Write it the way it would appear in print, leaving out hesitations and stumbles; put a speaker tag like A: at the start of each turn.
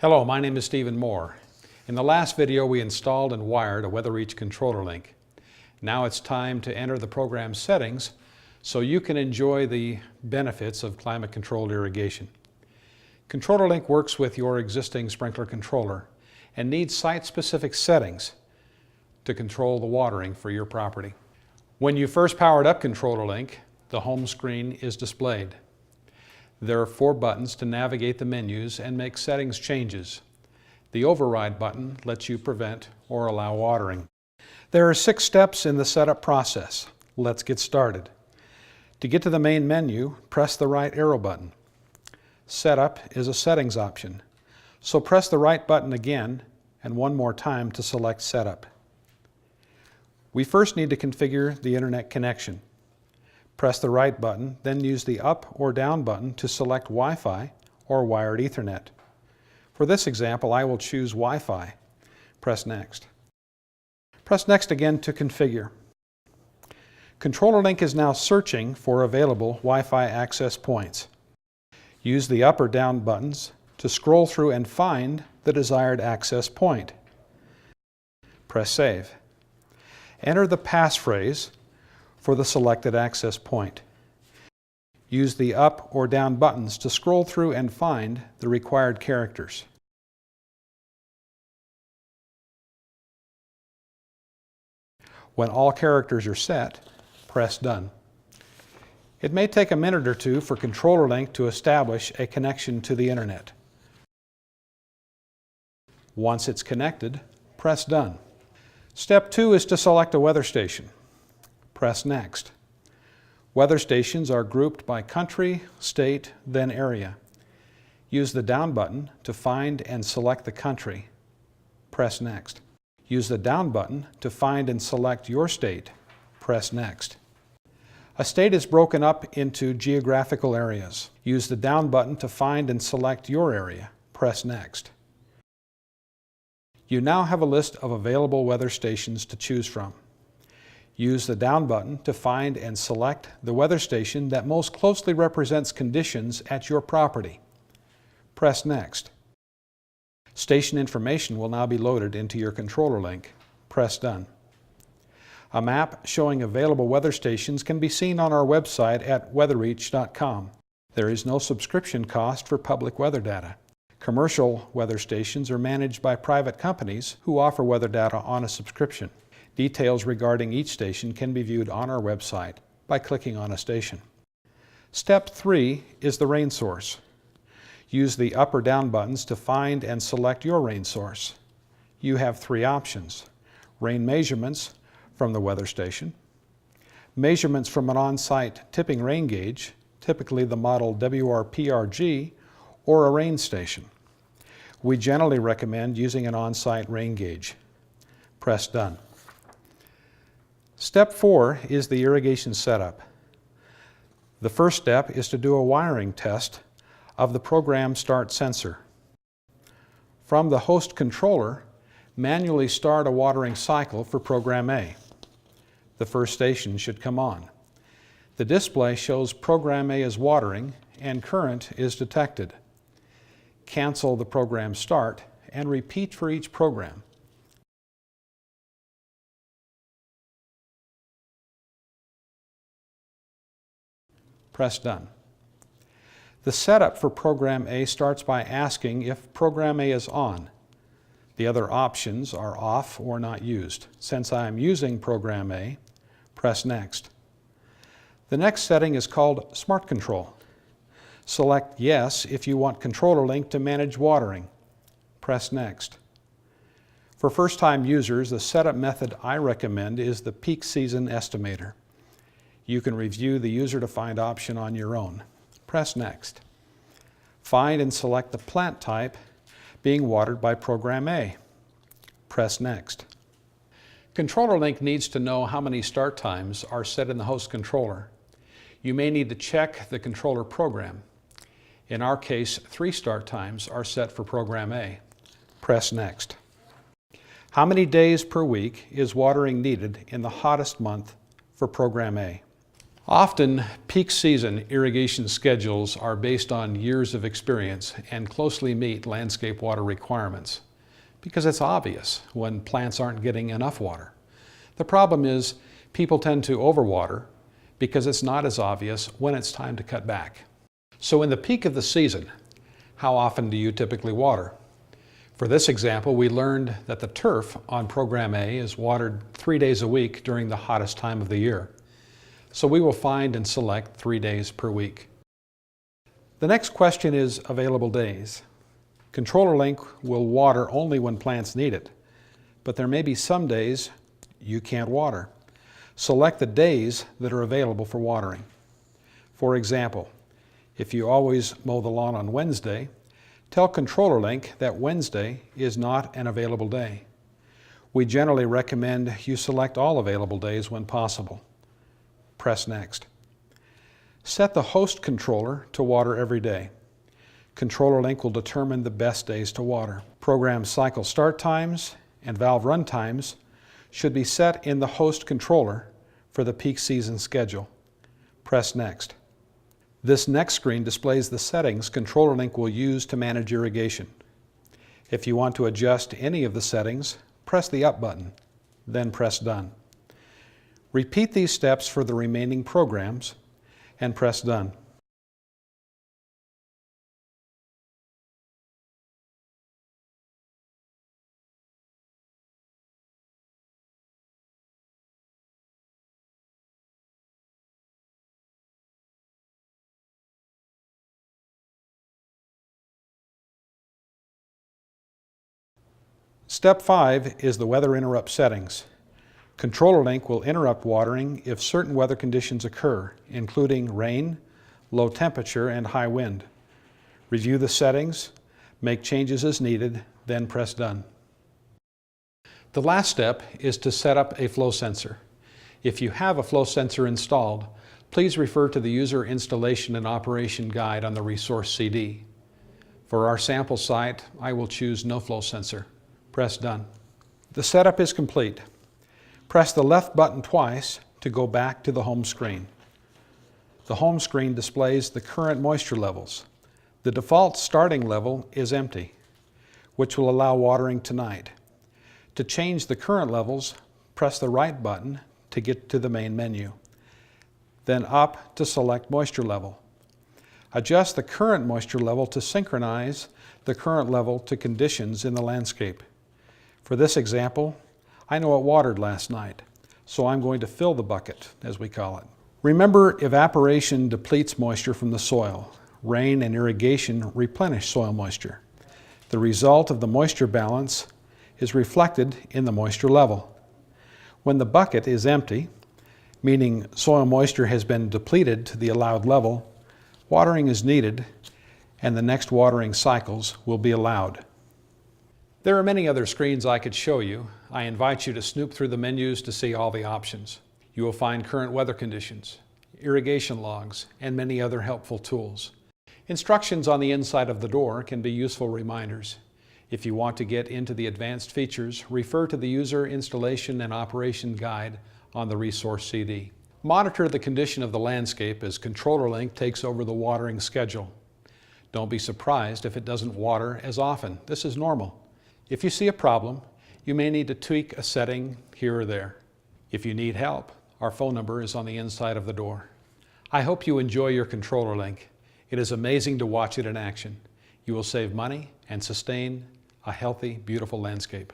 A: Hello, my name is Stephen Moore. In the last video we installed and wired a WeatherReach controller link. Now it's time to enter the program settings so you can enjoy the benefits of climate-controlled irrigation. Controller link works with your existing sprinkler controller and needs site-specific settings to control the watering for your property. When you first powered up Controller Link, the home screen is displayed. There are 4 buttons to navigate the menus and make settings changes. The override button lets you prevent or allow watering. There are 6 steps in the setup process. Let's get started. To get to the main menu, press the right arrow button. Setup is a settings option, so press the right button again and one more time to select Setup. We first need to configure the internet connection. Press the right button, then use the up or down button to select Wi-Fi or wired Ethernet. For this example, I will choose Wi-Fi. Press Next. Press Next again to configure. Controller Link is now searching for available Wi-Fi access points. Use the up or down buttons to scroll through and find the desired access point. Press Save. Enter the passphrase for the selected access point. Use the up or down buttons to scroll through and find the required characters. When all characters are set, press Done. It may take a minute or two for Controller Link to establish a connection to the internet. Once it's connected, press Done. Step 2 is to select a weather station. Press Next. Weather stations are grouped by country, state, then area. Use the down button to find and select the country. Press Next. Use the down button to find and select your state. Press Next. A state is broken up into geographical areas. Use the down button to find and select your area. Press Next. You now have a list of available weather stations to choose from. Use the down button to find and select the weather station that most closely represents conditions at your property. Press Next. Station information will now be loaded into your controller link. Press Done. A map showing available weather stations can be seen on our website at weatherreach.com. There is no subscription cost for public weather data. Commercial weather stations are managed by private companies who offer weather data on a subscription. Details regarding each station can be viewed on our website by clicking on a station. Step 3 is the rain source. Use the up or down buttons to find and select your rain source. You have 3 options: rain measurements from the weather station, measurements from an on-site tipping rain gauge, typically the model WRPRG, or a rain station. We generally recommend using an on-site rain gauge. Press Done. Step 4 is the irrigation setup. The first step is to do a wiring test of the program start sensor. From the host controller, manually start a watering cycle for program A. The first station should come on. The display shows program A is watering and current is detected. Cancel the program start and repeat for each program. Press Done. The setup for program A starts by asking if program A is on. The other options are off or not used. Since I am using program A, press Next. The next setting is called Smart Control. Select Yes if you want Controller Link to manage watering. Press Next. For first-time users, the setup method I recommend is the Peak Season Estimator. You can review the user-defined option on your own. Press Next. Find and select the plant type being watered by program A. Press Next. Controller Link needs to know how many start times are set in the host controller. You may need to check the controller program. In our case, 3 start times are set for program A. Press Next. How many days per week is watering needed in the hottest month for program A? Often, peak season irrigation schedules are based on years of experience and closely meet landscape water requirements because it's obvious when plants aren't getting enough water. The problem is people tend to overwater because it's not as obvious when it's time to cut back. So in the peak of the season, how often do you typically water? For this example, we learned that the turf on Program A is watered 3 days a week during the hottest time of the year. So we will find and select 3 days per week. The next question is available days. Controller Link will water only when plants need it, but there may be some days you can't water. Select the days that are available for watering. For example, if you always mow the lawn on Wednesday, tell Controller Link that Wednesday is not an available day. We generally recommend you select all available days when possible. Press Next. Set the host controller to water every day. Controller Link will determine the best days to water. Program cycle start times and valve run times should be set in the host controller for the peak season schedule. Press Next. This next screen displays the settings Controller Link will use to manage irrigation. If you want to adjust any of the settings, press the Up button, then press Done. Repeat these steps for the remaining programs and press Done. Step 5 is the weather interrupt settings. Controller Link will interrupt watering if certain weather conditions occur, including rain, low temperature, and high wind. Review the settings, make changes as needed, then press Done. The last step is to set up a flow sensor. If you have a flow sensor installed, please refer to the User Installation and Operation Guide on the resource CD. For our sample site, I will choose No Flow Sensor. Press Done. The setup is complete. Press the left button twice to go back to the home screen. The home screen displays the current moisture levels. The default starting level is empty, which will allow watering tonight. To change the current levels, press the right button to get to the main menu. Then up to select moisture level. Adjust the current moisture level to synchronize the current level to conditions in the landscape. For this example, I know it watered last night, so I'm going to fill the bucket, as we call it. Remember, evaporation depletes moisture from the soil. Rain and irrigation replenish soil moisture. The result of the moisture balance is reflected in the moisture level. When the bucket is empty, meaning soil moisture has been depleted to the allowed level, watering is needed and the next watering cycles will be allowed. There are many other screens I could show you. I invite you to snoop through the menus to see all the options. You will find current weather conditions, irrigation logs, and many other helpful tools. Instructions on the inside of the door can be useful reminders. If you want to get into the advanced features, refer to the User Installation and Operation Guide on the resource CD. Monitor the condition of the landscape as Controller Link takes over the watering schedule. Don't be surprised if it doesn't water as often. This is normal. If you see a problem, you may need to tweak a setting here or there. If you need help, our phone number is on the inside of the door. I hope you enjoy your Controller Link. It is amazing to watch it in action. You will save money and sustain a healthy, beautiful landscape.